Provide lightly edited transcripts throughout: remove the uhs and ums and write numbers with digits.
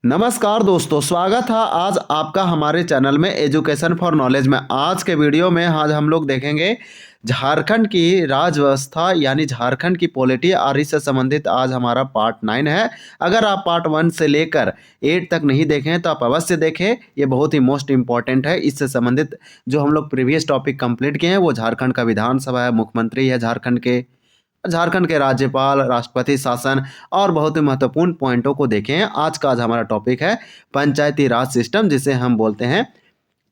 नमस्कार दोस्तों, स्वागत है आज आपका हमारे चैनल में एजुकेशन फॉर नॉलेज में। आज के वीडियो में आज हम लोग देखेंगे झारखंड की राज व्यवस्था यानी झारखंड की पॉलिटी और इससे संबंधित आज हमारा पार्ट 9 है। अगर आप पार्ट 1 से लेकर 8 तक नहीं देखें हैं तो आप अवश्य देखें, ये बहुत ही मोस्ट इंपॉर्टेंट है। इससे संबंधित जो हम लोग प्रीवियस टॉपिक कंप्लीट किए हैं वो झारखंड का विधानसभा है, मुख्यमंत्री है झारखंड के राज्यपाल, राष्ट्रपति शासन और बहुत ही महत्वपूर्ण पॉइंटों को देखें हैं। आज हमारा टॉपिक है पंचायती राज सिस्टम, जिसे हम बोलते हैं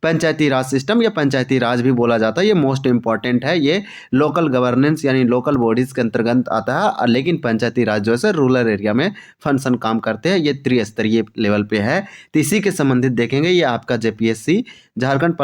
पंचायती राज सिस्टम या पंचायती राज भी बोला जाता है। ये मोस्ट इंपॉर्टेंट है, ये लोकल गवर्नेंस यानी लोकल बॉडीज के अंतर्गत आता है। लेकिन पंचायती राज जो है रूरल एरिया में फंक्शन काम करते हैं, ये त्रिस्तरीय लेवल पे है। तो इसी के संबंधित देखेंगे। ये आपका JPSC, Jharkhand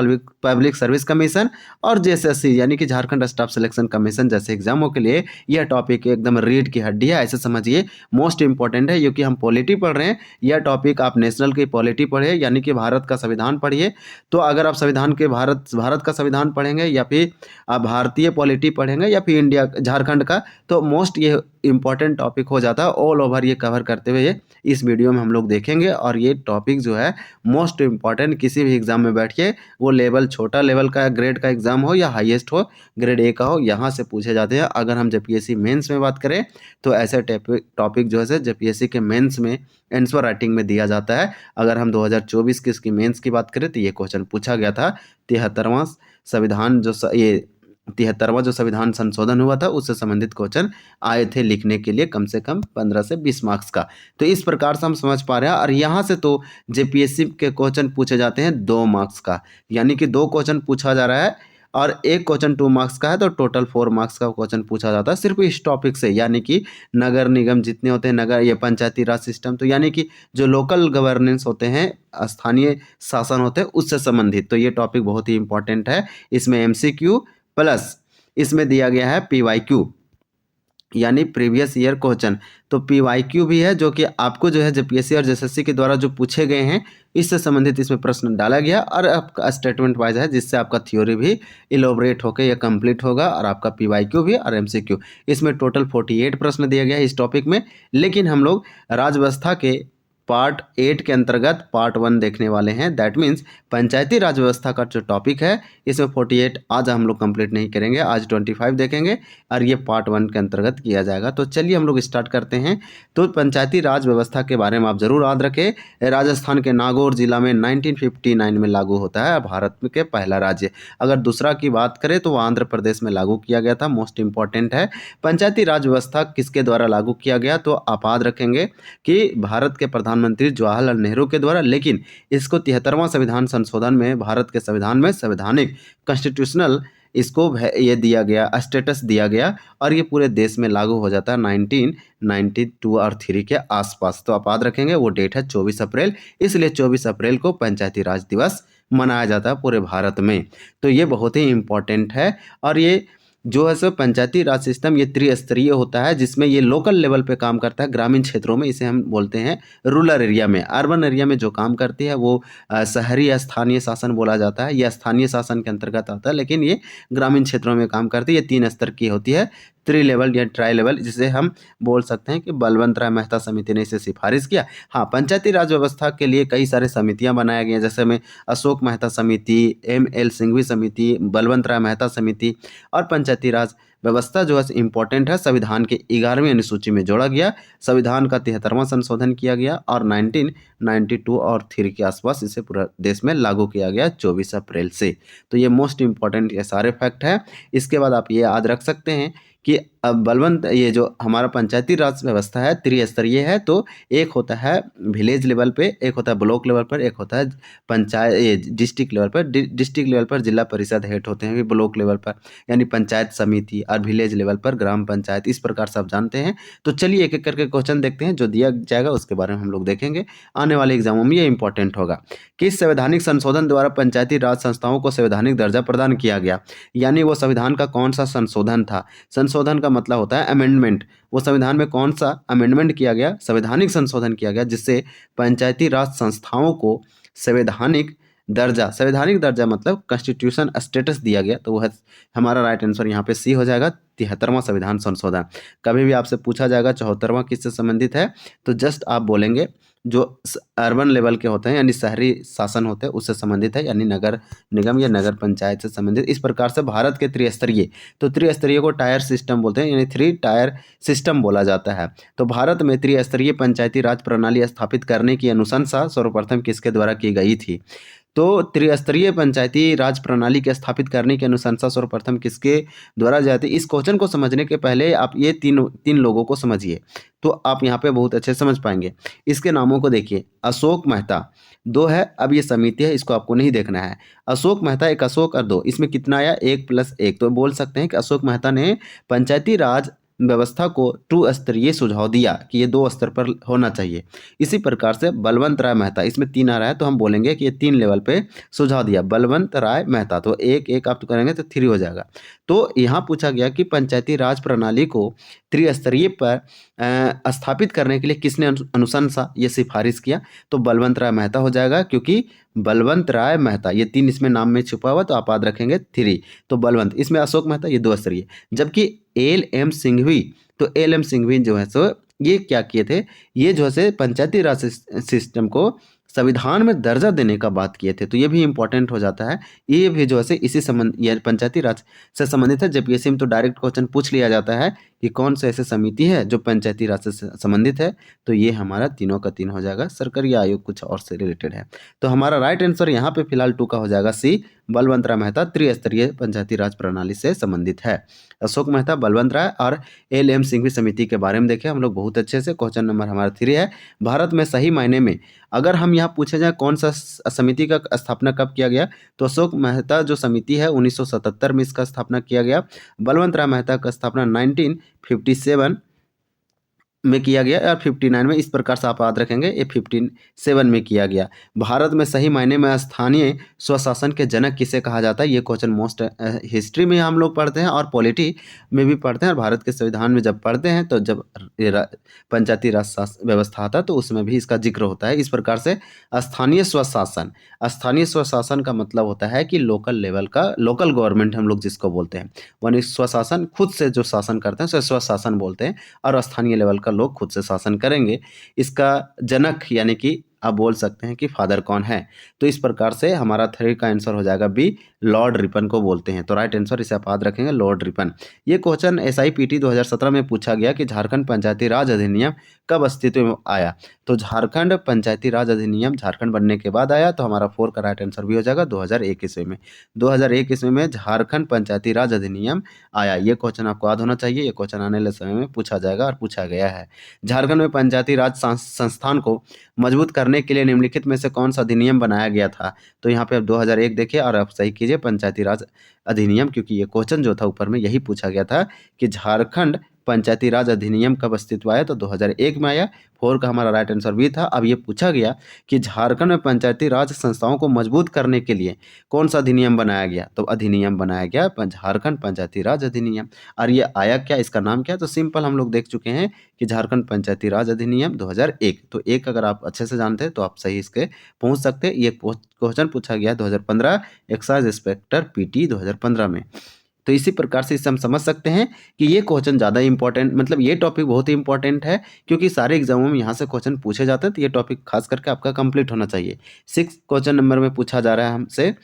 public service commission और जेएसएससी यानी कि झारखंड स्टाफ सिलेक्शन कमीशन जैसे एग्जामों के लिए यह टॉपिक एकदम रीढ़ की हड्डी है, ऐसे समझिए। मोस्ट इंपॉर्टेंट है क्योंकि हम पॉलिटी पढ़ रहे हैं। यह टॉपिक आप नेशनल की पॉलिटी पढ़िए यानी कि भारत का संविधान पढ़िए। तो अगर आप संविधान के भारत का संविधान पढ़ेंगे या फिर आप भारतीय पॉलिटी पढ़ेंगे या फिर इंडिया झारखंड का, तो मोस्ट ये इंपॉर्टेंट टॉपिक हो जाता है। ऑल ओवर ये कवर करते हुए इस वीडियो में हम लोग देखेंगे। और ये टॉपिक जो है मोस्ट इंपॉर्टेंट, किसी भी एग्जाम में बैठिए, वो लेवल छोटा लेवल का ग्रेड का एग्जाम हो या हाईएस्ट हो, ग्रेड ए का हो, यहाँ से पूछे जाते हैं। अगर हम जेपीएससी मेंस में बात करें तो ऐसे टॉपिक जो है जेपीएससी के मेंस में आंसर राइटिंग में दिया जाता है। अगर हम 2024 की इसकी मेंस की बात करें तो ये क्वेश्चन पूछा गया था। 73वां संविधान ये 73वां जो संविधान संशोधन हुआ था उससे संबंधित क्वेश्चन आए थे लिखने के लिए, कम से कम 15 से 20 मार्क्स का। तो इस प्रकार से हम समझ पा रहे हैं। और यहाँ से तो जेपीएससी के क्वेश्चन पूछे जाते हैं 2 मार्क्स का, यानी कि 2 क्वेश्चन पूछा जा रहा है और एक क्वेश्चन 2 मार्क्स का है, तो टोटल 4 मार्क्स का क्वेश्चन पूछा जाता है सिर्फ इस टॉपिक से। यानी कि नगर निगम जितने होते हैं, नगर ये पंचायती राज सिस्टम, तो यानी कि जो लोकल गवर्नेंस होते हैं, स्थानीय शासन होते हैं, उससे संबंधित। तो ये टॉपिक बहुत ही इंपॉर्टेंट है। इसमें एमसीक्यू प्लस इसमें दिया गया है पीवाईक्यू यानी प्रीवियस ईयर क्वेश्चन। तो पीवाईक्यू भी है जो कि आपको जो है जेपीएससी और जेएसएससी के द्वारा जो पूछे गए हैं इससे संबंधित इसमें प्रश्न डाला गया। और आपका स्टेटमेंट वाइज है जिससे आपका थ्योरी भी इलोबरेट होकर यह कंप्लीट होगा और आपका पीवाईक्यू भी और एमसीक्यू। इसमें टोटल 48 प्रश्न दिया गया है इस टॉपिक में। लेकिन हम लोग राज्य व्यवस्था के पार्ट 8 के अंतर्गत पार्ट 1 देखने वाले हैं। दैट मीन्स पंचायती राज व्यवस्था का जो टॉपिक है इसमें 48 आज हम लोग कंप्लीट नहीं करेंगे, आज 25 देखेंगे और ये पार्ट 1 के अंतर्गत किया जाएगा। तो चलिए हम लोग स्टार्ट करते हैं। तो पंचायती राज व्यवस्था के बारे में आप जरूर याद रखें। राजस्थान के नागौर जिला में 1959 में लागू होता है, भारत के पहला राज्य। अगर दूसरा की बात करें तो आंध्र प्रदेश में लागू किया गया था। मोस्ट इंपॉर्टेंट है। पंचायती राज व्यवस्था किसके द्वारा लागू किया गया, तो आप याद रखेंगे कि भारत के प्रधानमंत्री जवाहरलाल नेहरू के द्वारा। लेकिन इसको 73वां संविधान संशोधन में भारत के संविधान में संवैधानिक कॉन्स्टिट्यूशनल इसको ये दिया गया, स्टेटस दिया गया और ये पूरे देश में लागू हो जाता है 1992 और 3 के आसपास। तो आप याद रखेंगे वो डेट है 24 अप्रैल, इसलिए 24 अप्रैल को पंचायती राज दिवस मनाया जाता है पूरे भारत में। तो ये बहुत ही इंपॉर्टेंट है। और ये जो है सो पंचायती राज सिस्टम ये त्रिस्तरीय होता है, जिसमें ये लोकल लेवल पे काम करता है। ग्रामीण क्षेत्रों में इसे हम बोलते हैं रूरल एरिया में। अर्बन एरिया में जो काम करती है वो शहरी या स्थानीय शासन बोला जाता है। यह स्थानीय शासन के अंतर्गत आता है, लेकिन ये ग्रामीण क्षेत्रों में काम करती है। ये 3 स्तर की होती है, 3 लेवल या ट्राई लेवल, जिसे हम बोल सकते हैं कि बलवंत राय मेहता समिति ने इसे सिफारिश किया। हाँ, पंचायती राज व्यवस्था के लिए कई सारे समितियां बनाई गई हैं, जैसे में अशोक मेहता समिति, एम.एल. सिंघवी समिति, बलवंत राय मेहता समिति। और पंचायती राज व्यवस्था जो है इंपॉर्टेंट है, संविधान के 11वीं अनुसूची में जोड़ा गया। संविधान का 73वां संशोधन किया गया और 1992 और 3 के आसपास इसे पूरा देश में लागू किया गया 24 अप्रैल से। तो ये मोस्ट इंपॉर्टेंट ये सारे फैक्ट है। इसके बाद आप ये याद रख सकते हैं कि अब ये जो हमारा पंचायती राज व्यवस्था है त्रिस्तरीय है। तो एक होता है विलेज लेवल पे, एक होता है ब्लॉक लेवल पर, एक होता है पंचायत डिस्ट्रिक्ट लेवल पर। डिस्ट्रिक्ट लेवल पर जिला परिषद हेड होते हैं, ब्लॉक लेवल पर यानी पंचायत समिति, और विलेज लेवल पर ग्राम पंचायत। इस प्रकार से आप जानते हैं। तो चलिए एक एक करके क्वेश्चन देखते हैं, जो दिया जाएगा उसके बारे में हम लोग देखेंगे। आने वाले एग्जामों में ये इंपॉर्टेंट होगा। किस संवैधानिक संशोधन द्वारा पंचायती राज संस्थाओं को संवैधानिक दर्जा प्रदान किया गया, यानी वो संविधान का कौन सा संशोधन था। संशोधन का मतलब होता है अमेंडमेंट। वो संविधान में कौन सा अमेंडमेंट किया गया, संवैधानिक संशोधन किया गया, जिससे पंचायती राज संस्थाओं को संवैधानिक दर्जा मतलब कॉन्स्टिट्यूशन स्टेटस दिया गया। तो वह हमारा राइट आंसर यहाँ पे सी हो जाएगा, 73वां संविधान संशोधन। कभी भी आपसे पूछा जाएगा 74वां किससे संबंधित है, तो जस्ट आप बोलेंगे जो अर्बन लेवल के होते हैं यानी शहरी शासन होते हैं उससे संबंधित है, यानी नगर निगम या नगर पंचायत से संबंधित। इस प्रकार से भारत के त्रिस्तरीय, तो त्रिस्तरीय को टायर सिस्टम बोलते हैं, यानी 3 टायर सिस्टम बोला जाता है। तो भारत में त्रिस्तरीय पंचायती राज प्रणाली स्थापित करने की अनुशंसा सर्वप्रथम किसके द्वारा की गई थी? तो त्रिस्तरीय पंचायती राज प्रणाली के स्थापित करने की अनुशंसा सर्वप्रथम किसके द्वारा जाती है? इस क्वेश्चन को समझने के पहले आप ये तीन लोगों को समझिए, तो आप यहाँ पे बहुत अच्छे समझ पाएंगे। इसके नामों को देखिए, अशोक मेहता, 2 है, अब ये समिति है, इसको आपको नहीं देखना है। अशोक मेहता, एक अशोक और 2, इसमें कितना आया? 1 + 1, तो बोल सकते हैं कि अशोक मेहता ने पंचायती राज व्यवस्था को 2 स्तरीय सुझाव दिया कि ये 2 स्तर पर होना चाहिए। इसी प्रकार से बलवंत राय मेहता, इसमें 3 आ रहा है तो हम बोलेंगे कि ये 3 लेवल पे सुझाव दिया, बलवंत राय मेहता, तो 1 आप तो करेंगे तो 3 हो जाएगा। तो यहाँ पूछा गया कि पंचायती राज प्रणाली को त्रिस्तरीय पर स्थापित करने के लिए किसने अनुशंसा, ये सिफारिश किया? तो बलवंत राय मेहता हो जाएगा, क्योंकि बलवंत राय मेहता, ये 3 इसमें नाम में छुपा हुआ, तो आप याद रखेंगे 3, तो बलवंत, इसमें अशोक मेहता, ये 2 स्तरीय। जबकि एल.एम. सिंघवी, तो एल.एम. सिंघवी जो है सो ये क्या किए थे? ये जो है पंचायती राज सिस्टम को संविधान में दर्जा देने का बात किए थे, तो ये भी इंपॉर्टेंट हो जाता है। ये भी जो है इसी संबंध, ये पंचायती राज से संबंधित है। जब पीएससी में तो डायरेक्ट क्वेश्चन पूछ लिया जाता है कि कौन सा ऐसे समिति है जो पंचायती राज से संबंधित है, तो ये हमारा तीनों का 3 हो जाएगा। सरकारी आयोग कुछ और से रिलेटेड है, तो हमारा राइट आंसर यहाँ पे फिलहाल 2 का हो जाएगा सी, बलवंत राय मेहता त्रिस्तरीय पंचायती राज प्रणाली से संबंधित है। अशोक मेहता, बलवंत राय और एल.एम. सिंघवी समिति के बारे में देखें हम लोग बहुत अच्छे से। क्वेश्चन नंबर हमारा 3 है, भारत में सही मायने में अगर हम यहाँ पूछे जाए कौन सा समिति का स्थापना कब किया गया, तो अशोक मेहता जो समिति है 1977 में इसका स्थापना किया गया। बलवंत राय मेहता का स्थापना 1957 में किया गया और 59 में, इस प्रकार से आप याद रखेंगे, ये 57 में किया गया। भारत में सही मायने में स्थानीय स्वशासन के जनक किसे कहा जाता है? ये क्वेश्चन मोस्ट हिस्ट्री में हम लोग पढ़ते हैं और पॉलिटी में भी पढ़ते हैं, और भारत के संविधान में जब पढ़ते हैं तो जब पंचायती राज व्यवस्था आता है तो उसमें भी इसका जिक्र होता है। इस प्रकार से स्थानीय स्वशासन, स्थानीय स्वशासन का मतलब होता है कि लोकल लेवल का, लोकल गवर्नमेंट हम लोग जिसको बोलते हैं, वही स्वशासन खुद से जो शासन करते हैं उसे स्वशासन बोलते हैं, और स्थानीय लेवल का लोग खुद से शासन करेंगे। इसका जनक यानी कि आप बोल सकते हैं कि फादर कौन है? तो इस प्रकार से हमारा 3 का आंसर हो जाएगा बी, लॉर्ड रिपन को बोलते हैं। तो राइट आंसर इसे आप याद रखेंगे, लॉर्ड रिपन। ये क्वेश्चन SIPT 2017 में पूछा गया कि झारखंड पंचायती राज अधिनियम कब अस्तित्व में आया? तो झारखंड पंचायती राज अधिनियम झारखंड बनने के बाद आया, तो हमारा 4 का राइट आंसर भी हो जाएगा 2001 ईस्वी में। 2001 ईस्वी में झारखंड पंचायती राज अधिनियम आया। ये क्वेश्चन आपको याद होना चाहिए, ये क्वेश्चन आने वाले समय में पूछा जाएगा और पूछा गया है। झारखंड में पंचायती राज संस्थान को मजबूत करने के लिए निम्नलिखित में से कौन सा अधिनियम बनाया गया था? तो यहाँ पे आप 2001 देखिए और आप सही कीजिए पंचायती राज अधिनियम, क्योंकि ये क्वेश्चन जो था ऊपर में यही पूछा गया था कि झारखंड पंचायती राज अधिनियम कब अस्तित्व आया, तो 2001 में आया। 4 का हमारा राइट आंसर भी था। अब ये पूछा गया कि झारखंड में पंचायती राज संस्थाओं को मजबूत करने के लिए कौन सा अधिनियम बनाया गया, तो अधिनियम बनाया गया झारखंड पंचायती राज अधिनियम। और ये आया क्या, इसका नाम क्या? तो सिंपल हम लोग देख चुके हैं कि झारखंड पंचायती राज अधिनियम 2001। तो 1 अगर आप अच्छे से जानते हैं तो आप सही इसके पहुंच सकते हैं। ये क्वेश्चन पूछा गया 2015 एक्साइज इंस्पेक्टर PT 2015 में। तो इसी प्रकार से इसे हम समझ सकते हैं कि ये क्वेश्चन ज़्यादा इंपॉर्टेंट, मतलब ये टॉपिक बहुत ही इंपॉर्टेंट है, क्योंकि सारे एग्जामों में यहाँ से क्वेश्चन पूछे जाते हैं, तो ये टॉपिक खास करके आपका कंप्लीट होना चाहिए। 6 क्वेश्चन नंबर में पूछा जा रहा है हमसे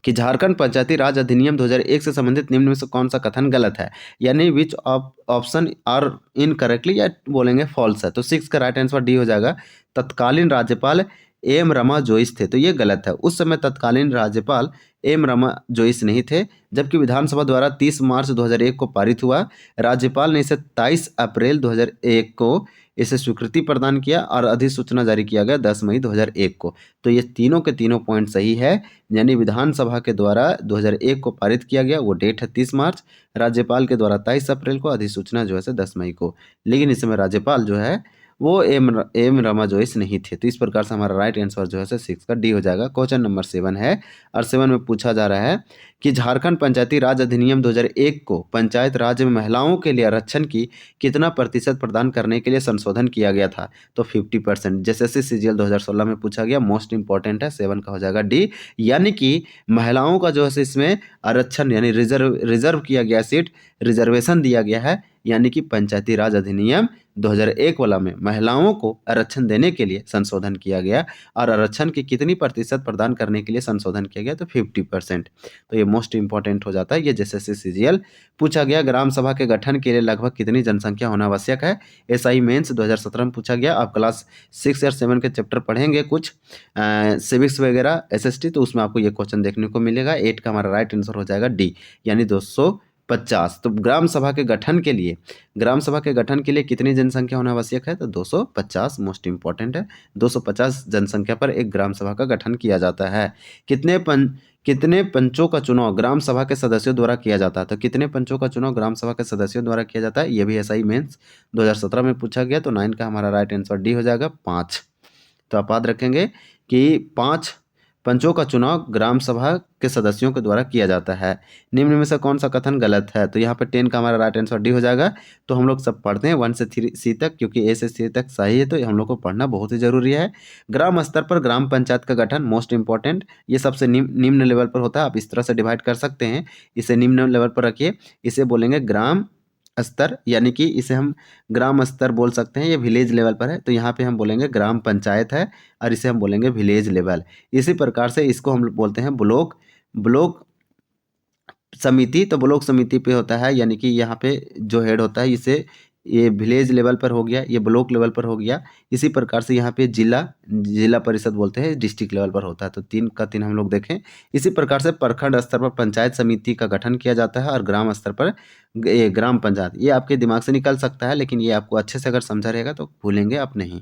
कि झारखंड पंचायती राज अधिनियम 2001 से संबंधित निम्न में से कौन सा कथन गलत है, यानी विच ऑप्शन आर इनकरेक्टली, या बोलेंगे फॉल्स है। तो 6 का राइट आंसर डी हो जाएगा। तत्कालीन राज्यपाल एम रमा जोइस थे, तो ये गलत है। उस समय तत्कालीन राज्यपाल एम रमा जोइस नहीं थे, जबकि विधानसभा द्वारा 30 मार्च 2001 को पारित हुआ। राज्यपाल ने इसे 23 अप्रैल 2001 को इसे स्वीकृति प्रदान किया और अधिसूचना जारी किया गया 10 मई 2001 को। तो ये तीनों के तीनों पॉइंट सही है, यानी विधानसभा के द्वारा 2001 को पारित किया गया, वो डेट है 30 मार्च। राज्यपाल के द्वारा 23 अप्रैल को, अधिसूचना जो है 10 मई को। लेकिन इस समय राज्यपाल जो है वो एम रमा जोइस नहीं थे। तो इस प्रकार से हमारा राइट आंसर जो है 6 का डी हो जाएगा। क्वेश्चन नंबर 7 है, और 7 में पूछा जा रहा है कि झारखंड पंचायती राज अधिनियम 2001 को पंचायत राज में महिलाओं के लिए आरक्षण की कितना प्रतिशत प्रदान करने के लिए संशोधन किया गया था? तो 50%। जैसे CGL 2016 में पूछा गया, मोस्ट इंपॉर्टेंट है, 7 का हो जाएगा डी। यानी कि महिलाओं का जो है इसमें आरक्षण यानी रिजर्व किया गया सीट, रिजर्वेशन दिया गया है यानी कि पंचायती राज अधिनियम 2001 वाला में महिलाओं को आरक्षण देने के लिए संशोधन किया गया। और आरक्षण की कितनी प्रतिशत प्रदान करने के लिए संशोधन किया गया, तो 50%। तो ये मोस्ट इंपॉर्टेंट हो जाता है। ये जैसे CGL पूछा गया, ग्राम सभा के गठन के लिए लगभग कितनी जनसंख्या होना आवश्यक है। SI मेंस 2017 में पूछा गया। आप क्लास 6 या 7 के चैप्टर पढ़ेंगे कुछ सिविक्स वगैरह SST, तो उसमें आपको ये क्वेश्चन देखने को मिलेगा। 8 का हमारा राइट आंसर हो जाएगा D, यानी 250। तो ग्राम सभा के गठन के लिए कितनी जनसंख्या होना आवश्यक है, तो 250 मोस्ट इंपॉर्टेंट है। 250 जनसंख्या पर एक ग्राम सभा का गठन किया जाता है। कितने पंचों का चुनाव ग्राम सभा के सदस्यों द्वारा किया जाता है, तो कितने पंचों का चुनाव ग्राम सभा के सदस्यों द्वारा किया जाता है, ये भी SI मेंस 2017 में पूछा गया। तो 9 का हमारा राइट आंसर D हो जाएगा, 5। तो आप याद रखेंगे कि 5 पंचों का चुनाव ग्राम सभा के सदस्यों के द्वारा किया जाता है। निम्न में से कौन सा कथन गलत है, तो यहाँ पे 10 का हमारा राइट आंसर D हो जाएगा। तो हम लोग सब पढ़ते हैं 1 से 3C तक, क्योंकि A से C तक सही है, तो हम लोग को पढ़ना बहुत ही जरूरी है। ग्राम स्तर पर ग्राम पंचायत का गठन मोस्ट इंपॉर्टेंट, ये सबसे निम्न लेवल पर होता है। आप इस तरह से डिवाइड कर सकते हैं, इसे निम्न लेवल पर रखिए। इसे बोलेंगे ग्राम स्तर, यानी कि इसे हम ग्राम स्तर बोल सकते हैं। ये विलेज लेवल पर है, तो यहाँ पे हम बोलेंगे ग्राम पंचायत है, और इसे हम बोलेंगे विलेज लेवल। इसी प्रकार से इसको हम बोलते हैं ब्लॉक समिति। तो ब्लॉक समिति पे होता है, यानी कि यहाँ पे जो हेड होता है, इसे ये विलेज लेवल पर हो गया, ये ब्लॉक लेवल पर हो गया। इसी प्रकार से यहाँ पे जिला परिषद बोलते हैं, डिस्ट्रिक्ट लेवल पर होता है। तो 3 का 3 हम लोग देखें। इसी प्रकार से प्रखंड स्तर पर पंचायत समिति का गठन किया जाता है, और ग्राम स्तर पर ये ग्राम पंचायत। ये आपके दिमाग से निकल सकता है, लेकिन ये आपको अच्छे से अगर समझा रहेगा तो भूलेंगे आप नहीं।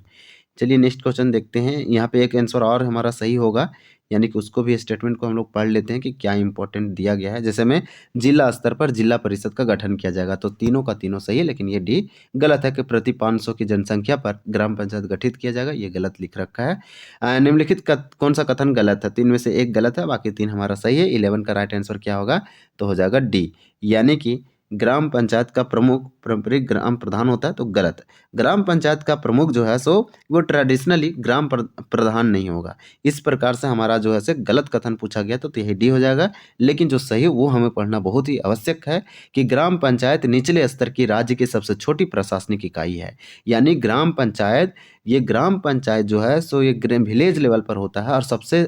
चलिए नेक्स्ट क्वेश्चन देखते हैं। यहाँ पे एक आंसर और हमारा सही होगा, यानी कि उसको भी स्टेटमेंट को हम लोग पढ़ लेते हैं कि क्या इंपॉर्टेंट दिया गया है। जैसे में जिला स्तर पर जिला परिषद का गठन किया जाएगा, तो तीनों का तीनों सही है, लेकिन ये D गलत है कि प्रति 500 की जनसंख्या पर ग्राम पंचायत गठित किया जाएगा, ये गलत लिख रखा है। निम्नलिखित कौन सा कथन गलत है, 3 में से 1 गलत है, बाकी 3 हमारा सही है। 11 का राइट आंसर क्या होगा, तो हो जाएगा D, यानी कि ग्राम पंचायत का प्रमुख पारंपरिक ग्राम प्रधान होता है, तो गलत है। ग्राम पंचायत का प्रमुख जो है सो वो ट्रेडिशनली ग्राम प्रधान नहीं होगा। इस प्रकार से हमारा जो है से गलत कथन पूछा गया, तो यही D हो जाएगा। लेकिन जो सही वो हमें पढ़ना बहुत ही आवश्यक है कि ग्राम पंचायत निचले स्तर की राज्य की सबसे छोटी प्रशासनिक इकाई है। यानी ग्राम पंचायत जो है सो ये विलेज लेवल पर होता है और सबसे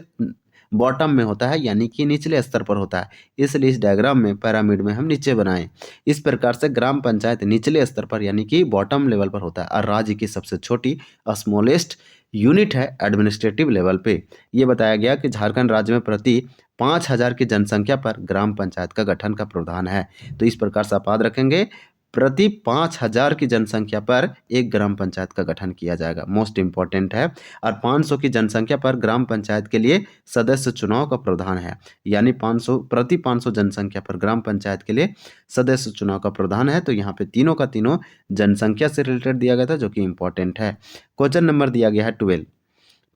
बॉटम में होता है, यानी कि निचले स्तर पर होता है। इसलिए इस डायग्राम में पिरामिड में हम नीचे बनाएं। इस प्रकार से ग्राम पंचायत निचले स्तर पर यानी कि बॉटम लेवल पर होता है, और राज्य की सबसे छोटी स्मॉलेस्ट यूनिट है एडमिनिस्ट्रेटिव लेवल पे। ये बताया गया कि झारखंड राज्य में प्रति 5000 की जनसंख्या पर ग्राम पंचायत का गठन का प्रावधान है। तो इस प्रकार से आप याद रखेंगे, प्रति 5000 की जनसंख्या पर एक ग्राम पंचायत का गठन किया जाएगा, मोस्ट इंपॉर्टेंट है। और 500 की जनसंख्या पर ग्राम पंचायत के लिए सदस्य चुनाव का प्रावधान है, यानी 500 जनसंख्या पर ग्राम पंचायत के लिए सदस्य चुनाव का प्रावधान है। तो यहाँ पे तीनों का तीनों जनसंख्या से रिलेटेड दिया गया था, जो कि इंपॉर्टेंट है। क्वेश्चन नंबर दिया गया है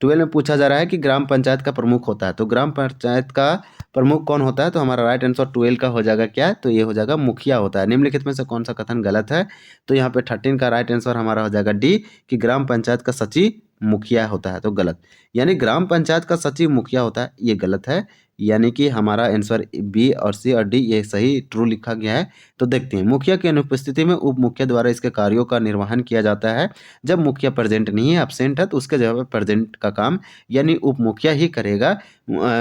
12 में पूछा जा रहा है कि ग्राम पंचायत का प्रमुख होता है, तो ग्राम पंचायत का प्रमुख कौन होता है, तो हमारा राइट आंसर 12 का हो जाएगा क्या, तो ये हो जाएगा मुखिया होता है। निम्नलिखित में से कौन सा कथन गलत है, तो यहाँ पे 13 का राइट आंसर हमारा हो जाएगा D, कि ग्राम पंचायत का सचिव मुखिया होता है, तो गलत। यानी ग्राम पंचायत का सचिव मुखिया होता है, ये गलत है। यानी कि हमारा आंसर B और C और D ये सही ट्रू लिखा गया है। तो देखते हैं, मुखिया की अनुपस्थिति में उप मुखिया द्वारा इसके कार्यों का निर्वहन किया जाता है। जब मुखिया प्रेजेंट नहीं है, एब्सेंट है, तो उसके जगह पर प्रेजेंट का काम यानी उप मुखिया ही करेगा,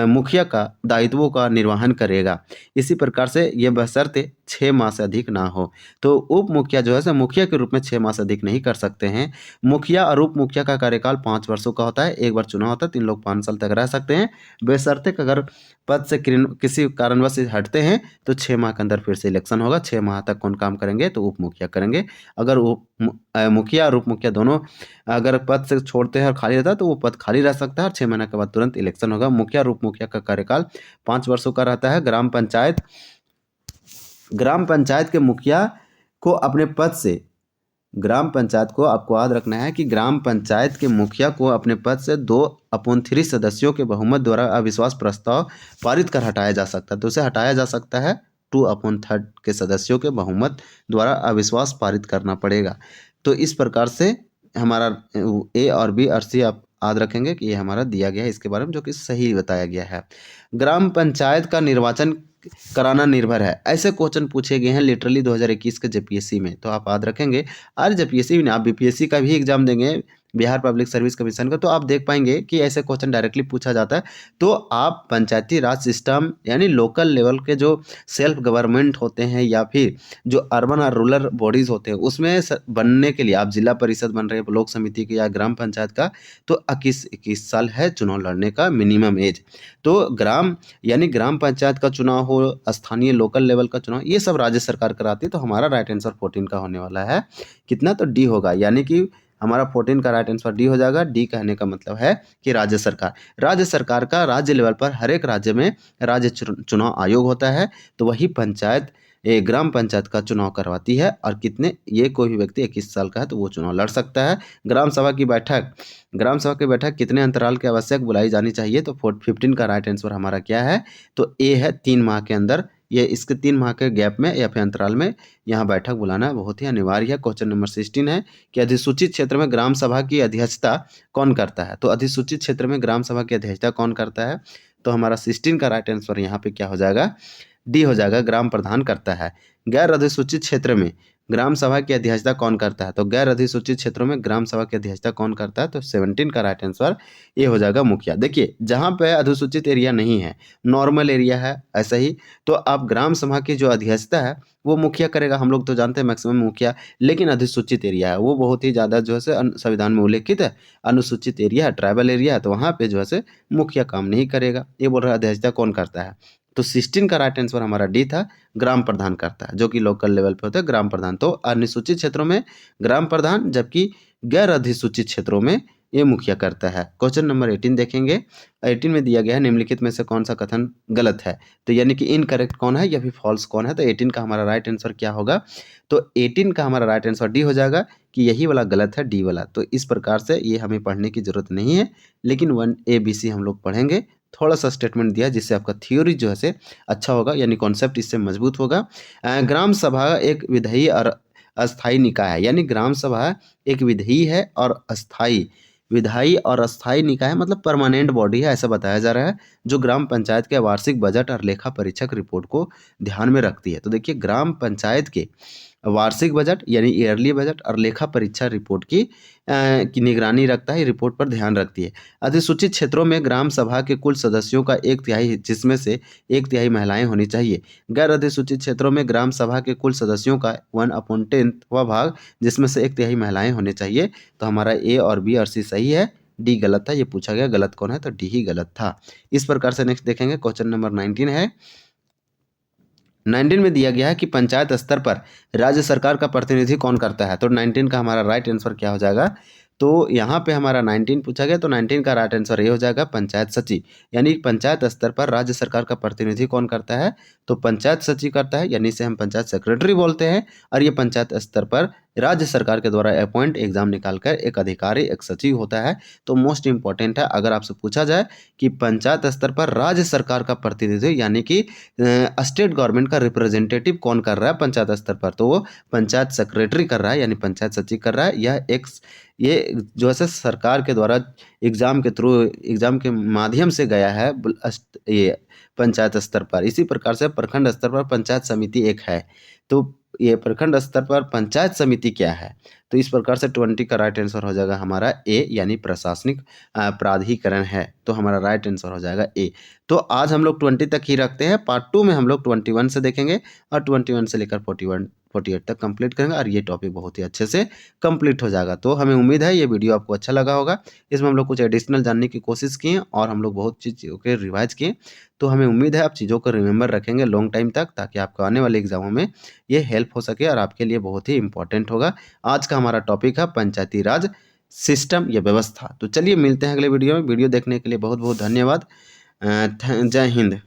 मुखिया का दायित्वों का निर्वहन करेगा। इसी प्रकार से ये बशर्ते 6 माह से अधिक ना हो। तो उप मुखिया जो है सो मुखिया के रूप में 6 माह से अधिक नहीं कर सकते हैं। मुखिया और उप मुखिया का कार्यकाल 5 वर्षों का होता है, एक बार चुनाव होता है, 3 लोग 5 साल तक रह सकते हैं, बशर्ते अगर पद से किसी कारणवश से हटते हैं तो 6 माह के अंदर फिर से इलेक्शन होगा। 6 माह तक कौन काम करेंगे, तो उप मुखिया करेंगे। अगर मुखिया और उप मुखिया दोनों अगर पद से छोड़ते हैं और खाली रहता है, तो वो पद खाली रह सकता है और 6 महीने के बाद तुरंत इलेक्शन होगा। मुखिया और उप मुखिया का कार्यकाल 5 वर्षों का रहता है। ग्राम पंचायत के मुखिया को अपने पद से, ग्राम पंचायत को आपको याद रखना है कि ग्राम पंचायत के मुखिया को अपने पद से 2/3 सदस्यों के बहुमत द्वारा अविश्वास प्रस्ताव पारित कर हटाया जा सकता है। तो उसे हटाया जा सकता है 2/3 के सदस्यों के बहुमत द्वारा अविश्वास पारित करना पड़ेगा। तो इस प्रकार से हमारा A और B और C आप याद रखेंगे कि ये हमारा दिया गया है इसके बारे में, जो कि सही बताया गया है। ग्राम पंचायत का निर्वाचन कराना निर्भर है, ऐसे क्वेश्चन पूछे गए हैं लिटरली 2021 के जेपीएससी में, तो आप याद रखेंगे। और जेपीएससी में आप बीपीएससी का भी एग्जाम देंगे, बिहार पब्लिक सर्विस कमीशन का, तो आप देख पाएंगे कि ऐसे क्वेश्चन डायरेक्टली पूछा जाता है। तो आप पंचायती राज सिस्टम यानी लोकल लेवल के जो सेल्फ गवर्नमेंट होते हैं या फिर जो अर्बन और रूरल बॉडीज होते हैं उसमें बनने के लिए आप जिला परिषद बन रहे हैं, ब्लॉक समिति के या ग्राम पंचायत का, तो 21 साल है चुनाव लड़ने का मिनिमम एज। तो ग्राम यानी ग्राम पंचायत का चुनाव हो, स्थानीय लोकल लेवल का चुनाव, ये सब राज्य सरकार कराती है। तो हमारा राइट आंसर 14 का होने वाला है। कितना? तो डी होगा, यानी कि हमारा 14 का राइट आंसर डी हो जाएगा। डी कहने का मतलब है कि राज्य सरकार का राज्य लेवल पर हर एक राज्य में राज्य चुनाव आयोग होता है, तो वही पंचायत ग्राम पंचायत का चुनाव करवाती है। और कितने, ये कोई भी व्यक्ति 21 साल का है तो वो चुनाव लड़ सकता है। ग्राम सभा की बैठक कितने अंतराल के आवश्यक बुलाई जानी चाहिए? तो 15 का राइट आंसर हमारा क्या है? तो ए है, 3 माह के अंदर, ये इसके 3 माह के गैप में या फिर अंतराल में यहाँ बैठक बुलाना बहुत ही अनिवार्य है। क्वेश्चन नंबर 16 है कि अधिसूचित क्षेत्र में ग्राम सभा की अध्यक्षता कौन करता है? तो अधिसूचित क्षेत्र में ग्राम सभा की अध्यक्षता कौन करता है? तो हमारा 16 का राइट आंसर यहाँ पे क्या हो जाएगा? डी हो जाएगा, ग्राम प्रधान करता है। गैर अधिसूचित क्षेत्र में ग्राम सभा की अध्यक्षता कौन करता है? तो गैर अधिसूचित क्षेत्रों में ग्राम सभा की अध्यक्षता कौन करता है? तो 17 का राइट आंसर ये हो जाएगा, मुखिया। देखिए, जहाँ पे अधिसूचित एरिया नहीं है, नॉर्मल एरिया है, ऐसा ही तो आप ग्राम सभा की जो अध्यक्षता है वो मुखिया करेगा। हम लोग तो जानते हैं मैक्सिमम मुखिया, लेकिन अधिसूचित एरिया है वो बहुत ही ज़्यादा जो है से संविधान में उल्लेखित है, अनुसूचित एरिया है, ट्राइबल एरिया है, तो वहाँ पे जो है से मुखिया काम नहीं करेगा। ये बोल रहा है अध्यक्षता कौन करता है? तो 16 का राइट आंसर हमारा डी था, ग्राम प्रधान करता है, जो कि लोकल लेवल पे होता है ग्राम प्रधान। तो अनुसूचित क्षेत्रों में ग्राम प्रधान, जबकि गैर अधिसूचित क्षेत्रों में ये मुखिया करता है। क्वेश्चन नंबर 18 देखेंगे। 18 में दिया गया है निम्नलिखित में से कौन सा कथन गलत है? तो यानी कि इनकरेक्ट कौन है या फिर फॉल्स कौन है? तो 18 का हमारा राइट आंसर क्या होगा? तो 18 का हमारा राइट आंसर डी हो जाएगा कि यही वाला गलत है, डी वाला। तो इस प्रकार से ये हमें पढ़ने की जरूरत नहीं है, लेकिन 1ABC हम लोग पढ़ेंगे। थोड़ा सा स्टेटमेंट दिया जिससे आपका थ्योरी जो है से अच्छा होगा, यानी कॉन्सेप्ट इससे मजबूत होगा। ग्राम सभा एक विधेयी और अस्थायी निकाय है, यानी ग्राम सभा एक विधेयी है और अस्थायी, विधायी और अस्थायी निकाय है, मतलब परमानेंट बॉडी है, ऐसा बताया जा रहा है, जो ग्राम पंचायत के वार्षिक बजट और लेखा परीक्षक रिपोर्ट को ध्यान में रखती है। तो देखिए, ग्राम पंचायत के वार्षिक बजट यानी ईयरली बजट और लेखा परीक्षा रिपोर्ट की निगरानी रखता है, रिपोर्ट पर ध्यान रखती है। अधिसूचित क्षेत्रों में ग्राम सभा के कुल सदस्यों का 1/3, जिसमें से 1/3 महिलाएं होनी चाहिए। गैर अधिसूचित क्षेत्रों में ग्राम सभा के कुल सदस्यों का 1/10 भाग, जिसमें से 1/3 महिलाएं होने चाहिए। तो हमारा ए और बी और सी सही है, डी गलत था। ये पूछा गया गलत कौन है, तो डी ही गलत था। इस प्रकार से नेक्स्ट देखेंगे, क्वेश्चन नंबर 19 है। 19 में दिया गया है कि पंचायत स्तर पर राज्य सरकार का प्रतिनिधि कौन करता है? तो 19 का हमारा राइट आंसर क्या हो जाएगा? तो यहाँ पे हमारा 19 पूछा गया, तो 19 का राइट आंसर ये हो जाएगा, पंचायत सचिव। यानी पंचायत स्तर पर राज्य सरकार का प्रतिनिधि कौन करता है? तो पंचायत सचिव करता है, यानी इसे हम पंचायत सेक्रेटरी बोलते हैं। और ये पंचायत स्तर पर राज्य सरकार के द्वारा अपॉइंट एग्जाम निकालकर एक अधिकारी, एक सचिव होता है। तो मोस्ट इंपॉर्टेंट है, अगर आपसे पूछा जाए कि पंचायत स्तर पर राज्य सरकार का प्रतिनिधि यानी कि स्टेट गवर्नमेंट का रिप्रेजेंटेटिव कौन कर रहा है पंचायत स्तर पर, तो वो पंचायत सेक्रेटरी कर रहा है, यानी पंचायत सचिव कर रहा है। यह एक ये जो है सरकार के द्वारा एग्जाम के थ्रू, एग्जाम के माध्यम से गया है ये पंचायत स्तर पर। इसी प्रकार से प्रखंड स्तर पर पंचायत समिति एक है। तो ये प्रखंड स्तर पर पंचायत समिति क्या है? तो इस प्रकार से 20 का राइट आंसर हो जाएगा हमारा ए, यानी प्रशासनिक प्राधिकरण है। तो हमारा राइट आंसर हो जाएगा ए। तो आज हम लोग 20 तक ही रखते हैं। पार्ट 2 में हम लोग 21 से देखेंगे और 21 से लेकर 48 तक कंप्लीट करेंगे, और ये टॉपिक बहुत ही अच्छे से कंप्लीट हो जाएगा। तो हमें उम्मीद है ये वीडियो आपको अच्छा लगा होगा। इसमें हम लोग कुछ एडिशनल जानने की कोशिश किए और हम लोग बहुत चीज़ों के रिवाइज किए। तो हमें उम्मीद है आप चीज़ों को रिमेंबर रखेंगे लॉन्ग टाइम तक, ताकि आपको आने वाले एग्जामों में ये हेल्प हो सके और आपके लिए बहुत ही इंपॉर्टेंट होगा। आज का हमारा टॉपिक है पंचायती राज सिस्टम या व्यवस्था। तो चलिए मिलते हैं अगले वीडियो में। वीडियो देखने के लिए बहुत बहुत धन्यवाद। जय हिंद।